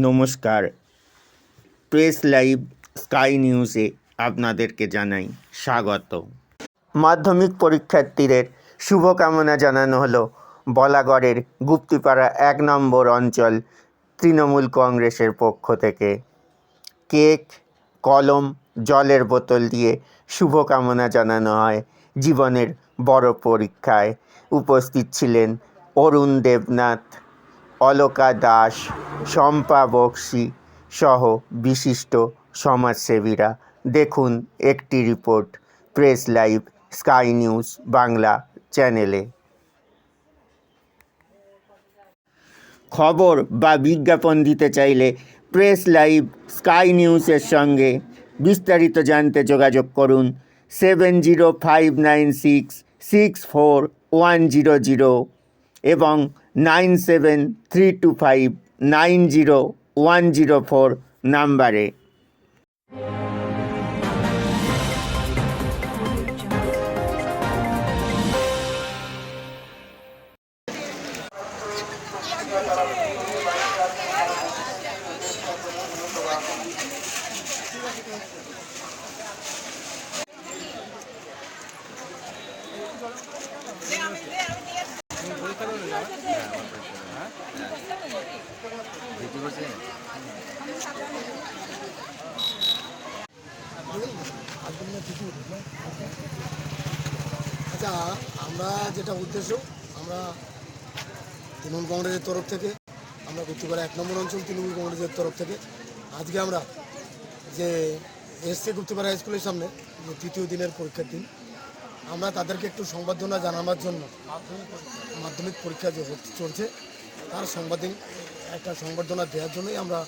নমস্কার, press live sky নিউজে আপনাদেরকে জানাই স্বাগত। মাধ্যমিক পরীক্ষার্থীদের শুভকামনা জানানো হলো বলাগড়ের গুপ্তিপাড়া ১ নম্বর অঞ্চল তৃণমূল কংগ্রেসের পক্ষ থেকে। কেক, কলম, জলের বোতল দিয়ে শুভকামনা জানানো হয় জীবনের বড় পরীক্ষায়। উপস্থিত ছিলেন অরুণ দেবনাথ, অলকা দাস, শম্পা বক্সি সহ বিশিষ্ট সমাজসেবীরা। দেখুন একটি report press live sky news Bangla চ্যানেলে। খবর বা বিজ্ঞাপন দিতে চাইলে প্রেস লাইভ স্কাই নিউজের সঙ্গে বিস্তারিত জানতে যোগাযোগ করুন 7059664100 এবং 9732590104 নাম্বারে। আচ্ছা, আমরা যেটা উদ্দেশ্য, আমরা তৃণমূল কংগ্রেসের তরফ থেকে, আমরা গুপ্তিপাড়া ১ নম্বর অঞ্চল তৃণমূল কংগ্রেসের তরফ থেকে আজকে আমরা যে এসছে গুপ্তিপাড়া হাই স্কুলের সামনে যে তৃতীয় দিনের পরীক্ষার দিন, আমরা তাদেরকে একটু সংবর্ধনা জানাবার জন্য মাধ্যমিক পরীক্ষা যে চলছে তার একটা সংবর্ধনা দেওয়ার জন্যই আমরা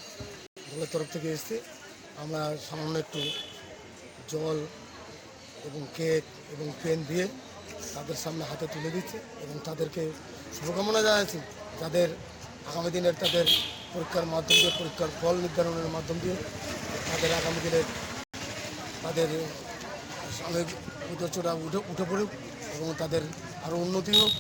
দলের তরফ থেকে এসছি। আমরা সামান্য একটু জল এবং কেক এবং পেন দিয়ে তাদের সামনে হাতে তুলে দিচ্ছি এবং তাদেরকে শুভকামনা জানাচ্ছি, যাদের আগামী দিনের তাদের পরীক্ষার মাধ্যম দিয়ে, পরীক্ষার ফল নির্ধারণের মাধ্যম দিয়ে তাদের আগামী দিনের তাদের সাময়িক উদ্দেশ্যটা উঠে পড়ুক এবং তাদের আরও উন্নতি হোক।